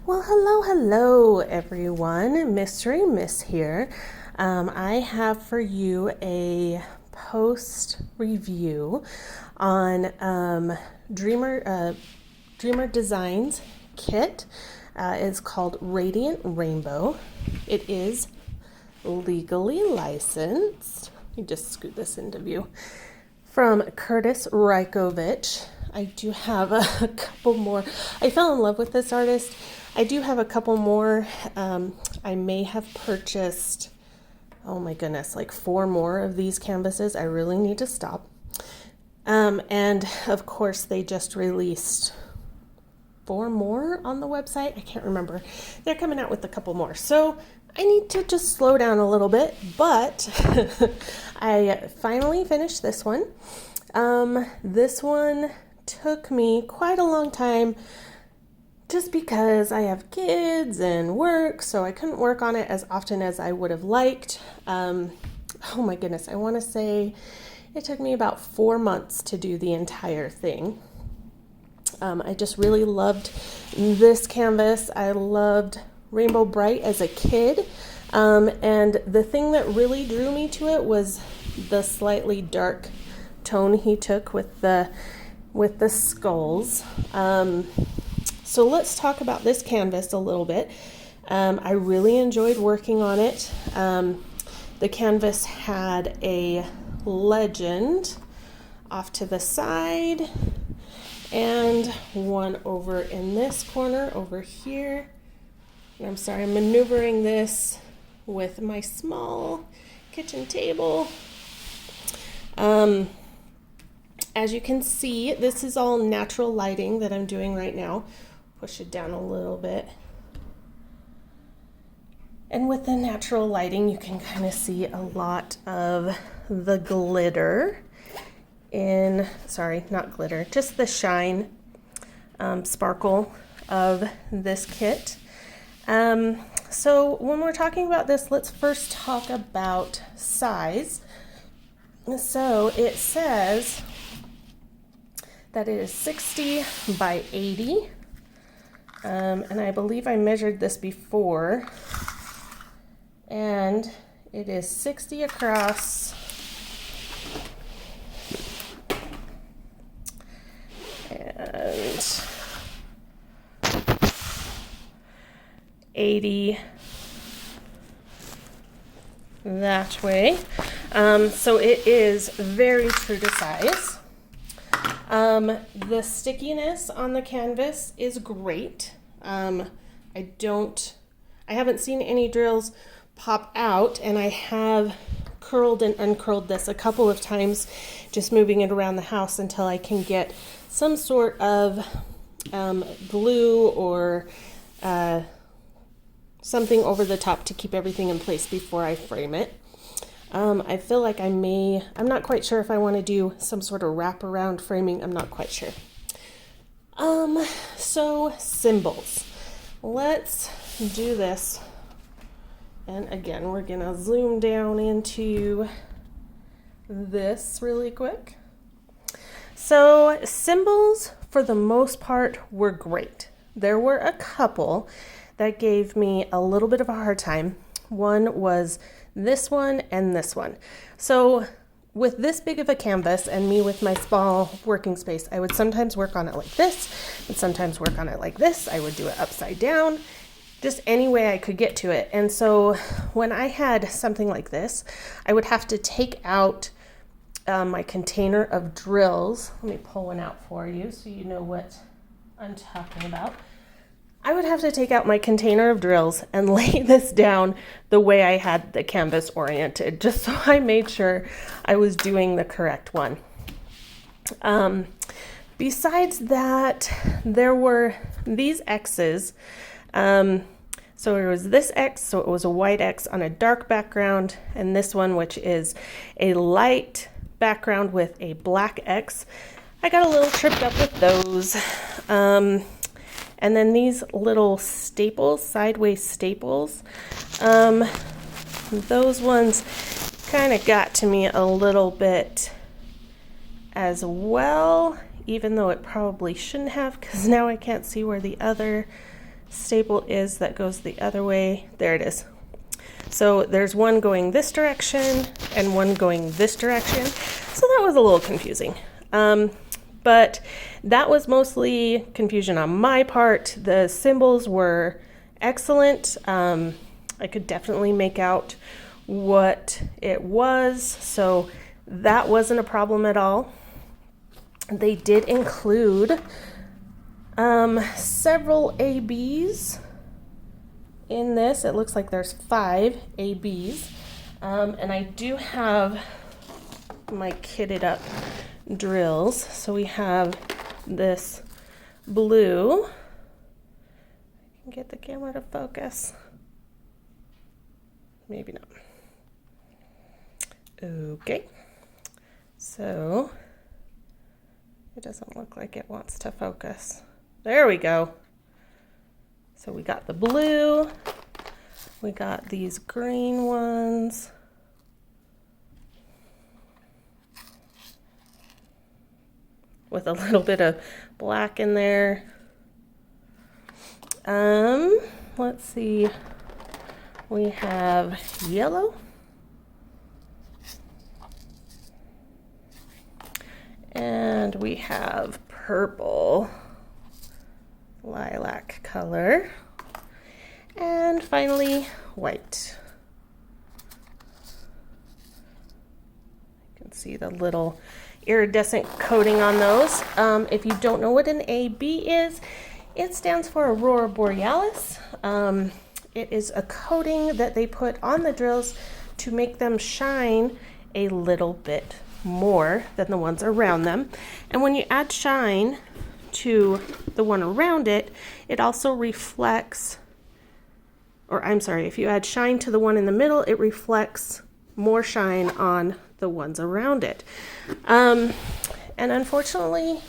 Well, hello, everyone. Mystery Miss here. I have for you a post review on Dreamer Designs kit. It's called Radiant Rainbow. It is legally licensed. Let me just scoot this into view. From Kurtis Rykovich. I do have a couple more. I fell in love with this artist. I do have a couple more. I may have purchased, oh my goodness, like 4 more of these canvases. I really need to stop. And of course, they just released 4 more on the website. I can't remember. They're coming out with a couple more. So I need to just slow down a little bit, but I finally finished this one. This one took me quite a long time just because I have kids and work, so I couldn't work on it as often as I would have liked. Oh my goodness, I want to say it took me about 4 months to do the entire thing. I just really loved this canvas. I loved Rainbow Bright as a kid, and the thing that really drew me to it was the slightly dark tone he took with the skulls. So let's talk about this canvas a little bit. I really enjoyed working on it. The canvas had a legend off to the side and one over in this corner over here. And I'm sorry, I'm maneuvering this with my small kitchen table. As you can see, this is all natural lighting that I'm doing right now. Push it down a little bit. And with the natural lighting, you can kind of see a lot of the glitter not glitter, just the shine, sparkle of this kit. So when we're talking about this, let's first talk about size. So it says that it is 60 by 80. And I believe I measured this before. And it is 60 across and 80 that way. So it is very true to size. The stickiness on the canvas is great. I haven't seen any drills pop out, and I have curled and uncurled this a couple of times, just moving it around the house until I can get some sort of glue or something over the top to keep everything in place before I frame it. I feel like I'm not quite sure if I want to do some sort of wraparound framing. I'm not quite sure. So symbols. Let's do this. And again, we're going to zoom down into this really quick. So symbols, for the most part, were great. There were a couple that gave me a little bit of a hard time. One was this one and this one. So with this big of a canvas and me with my small working space, I would sometimes work on it like this and sometimes work on it like this. I would do it upside down, just any way I could get to it. And so when I had something like this, I would have to take out my container of drills. Let me pull one out for you so you know what I'm talking about. I would have to take out my container of drills and lay this down the way I had the canvas oriented, just so I made sure I was doing the correct one. Besides that, there were these X's. So there was this X, so it was a white X on a dark background, and this one, which is a light background with a black X. I got a little tripped up with those. And then these little staples, sideways staples, those ones kind of got to me a little bit as well, even though it probably shouldn't have, because now I can't see where the other staple is that goes the other way. There it is. So there's one going this direction and one going this direction. So that was a little confusing. But that was mostly confusion on my part. The symbols were excellent. I could definitely make out what it was. So that wasn't a problem at all. They did include several ABs in this. It looks like there's 5 ABs. And I do have my kitted up drills. So we have this blue. I can get the camera to focus. Maybe not. Okay. So it doesn't look like it wants to focus. There we go. So we got the blue. We got these green ones. With a little bit of black in there. Let's see. We have yellow. And we have purple, lilac color. And finally, white. You can see the little iridescent coating on those. If you don't know what an AB is, it stands for Aurora Borealis. It is a coating that they put on the drills to make them shine a little bit more than the ones around them. And when you add shine to the one around it, it also reflects, or I'm sorry, if you add shine to the one in the middle, it reflects more shine on the ones around it. And unfortunately,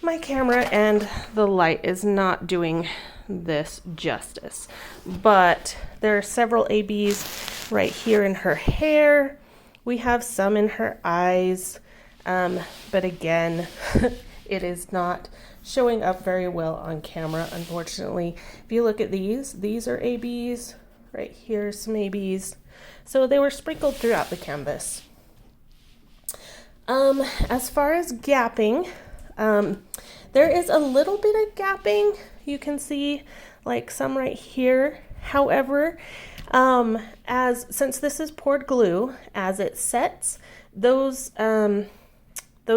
my camera and the light is not doing this justice. But there are several ABs right here in her hair. We have some in her eyes. But again, it is not showing up very well on camera, unfortunately. If you look at these are ABs. Right here, some ABs. So they were sprinkled throughout the canvas. As far as gapping, there is a little bit of gapping. You can see like some right here. However, since this is poured glue, as it sets, those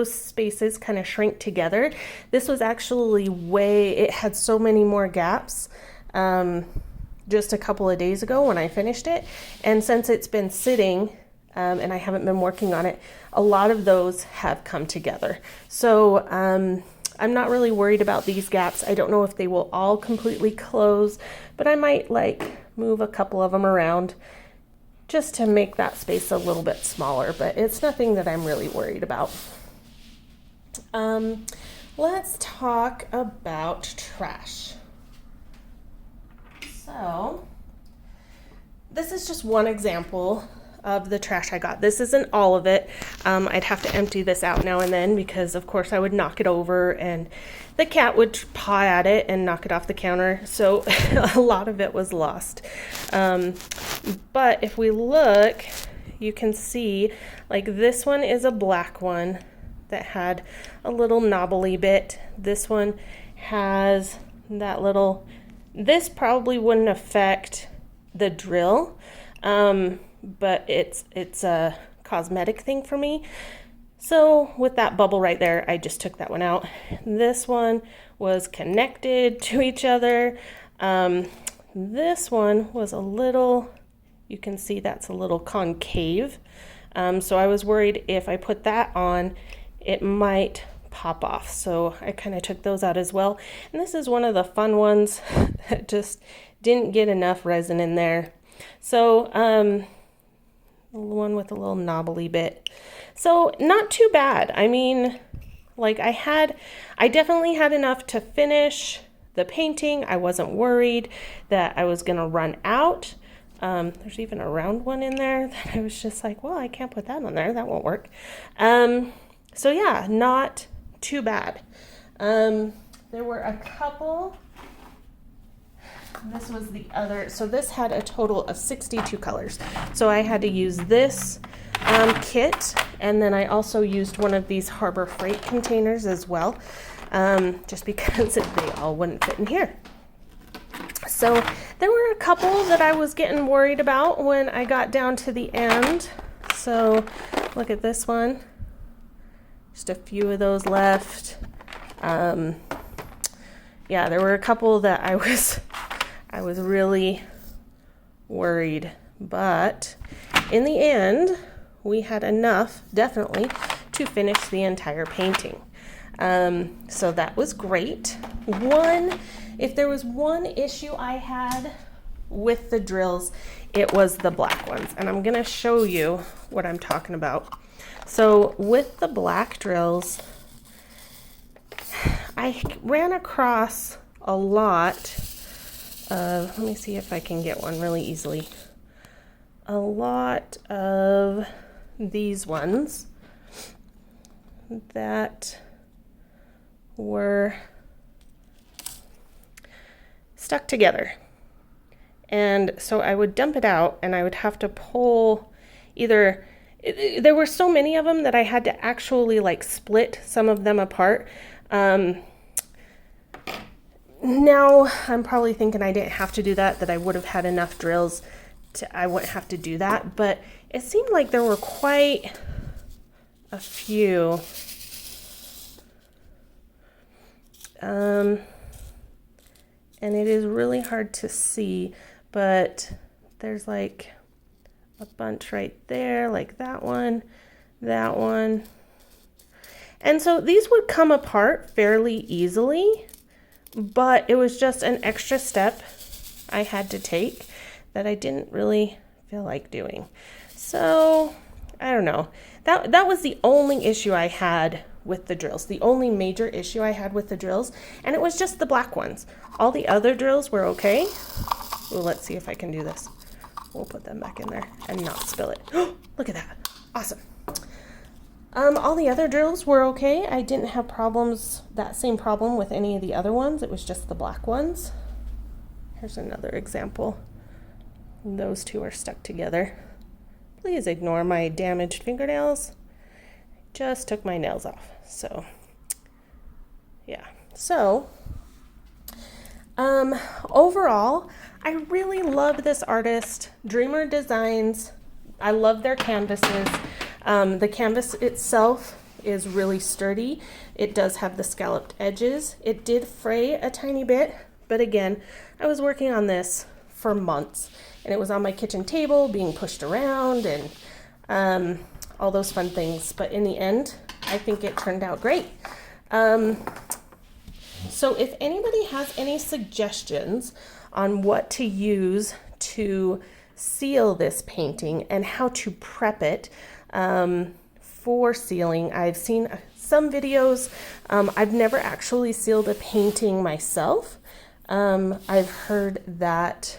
spaces kind of shrink together. This was actually it had so many more gaps just a couple of days ago when I finished it. And since it's been sitting and I haven't been working on it, a lot of those have come together. So I'm not really worried about these gaps. I don't know if they will all completely close, but I might move a couple of them around just to make that space a little bit smaller, but it's nothing that I'm really worried about. Let's talk about trash. So this is just one example of the trash I got. This isn't all of it. I'd have to empty this out now and then because of course I would knock it over and the cat would paw at it and knock it off the counter. So a lot of it was lost. But if we look, you can see this one is a black one that had a little knobbly bit. This one has that little, this probably wouldn't affect the drill. But it's a cosmetic thing for me. So with that bubble right there, I just took that one out. This one was connected to each other. This one was a little, you can see that's a little concave. So I was worried if I put that on, it might pop off. So I kind of took those out as well. And this is one of the fun ones that just didn't get enough resin in there. So, one with a little knobbly bit. So not too bad. I mean, I definitely had enough to finish the painting. I wasn't worried that I was going to run out. There's even a round one in there that I was just like, well, I can't put that on there. That won't work. So yeah, not too bad. There were a couple this was the other, so this had a total of 62 colors. So I had to use this kit, and then I also used one of these Harbor Freight containers as well, just because they all wouldn't fit in here. So there were a couple that I was getting worried about when I got down to the end. So look at this one. Just a few of those left. Yeah, there were a couple that I was really worried, but in the end, we had enough, definitely, to finish the entire painting. So that was great. If there was one issue I had with the drills, it was the black ones, and I'm gonna show you what I'm talking about. So with the black drills, I ran across a lot of, let me see if I can get one really easily, a lot of these ones that were stuck together. And so I would dump it out and I would have to pull either, there were so many of them that I had to actually like split some of them apart. Now I'm probably thinking I didn't have to do that I would have had enough drills I wouldn't have to do that, but it seemed like there were quite a few. And it is really hard to see, but there's like a bunch right there, like that one. And so these would come apart fairly easily, but it was just an extra step I had to take that I didn't really feel like doing. So I don't know. That was the only issue I had with the drills, the only major issue I had with the drills, and it was just the black ones. All the other drills were okay. Well, let's see if I can do this. We'll put them back in there and not spill it. Look at that. Awesome. All the other drills were okay. I didn't have that same problem with any of the other ones. It was just the black ones. Here's another example. Those two are stuck together. Please ignore my damaged fingernails. Just took my nails off. So, yeah. So, overall, I really love this artist, Dreamer Designs. I love their canvases. The canvas itself is really sturdy. It does have the scalloped edges. It did fray a tiny bit, but again, I was working on this for months, and it was on my kitchen table being pushed around and all those fun things. But in the end, I think it turned out great. So if anybody has any suggestions on what to use to seal this painting and how to prep it for sealing, I've seen some videos. I've never actually sealed a painting myself. I've heard that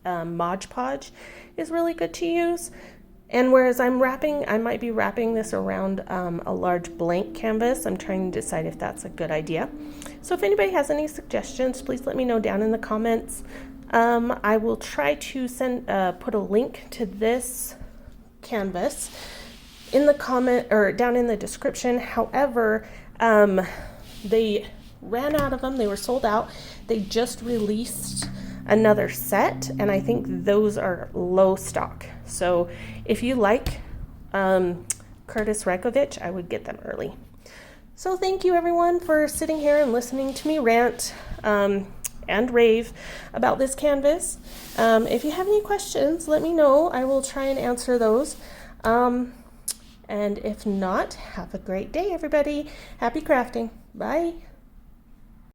Mod Podge is really good to use. And whereas I might be wrapping this around a large blank canvas. I'm trying to decide if that's a good idea. So if anybody has any suggestions, please let me know down in the comments. I will try to put a link to this canvas in the comment or down in the description. However, they ran out of them. They were sold out. They just released another set, and I think those are low stock. So if you like Kurtis Rykovich, I would get them early. So thank you everyone for sitting here and listening to me rant and rave about this canvas. If you have any questions, let me know. I will try and answer those. And if not, have a great day, everybody. Happy crafting. Bye.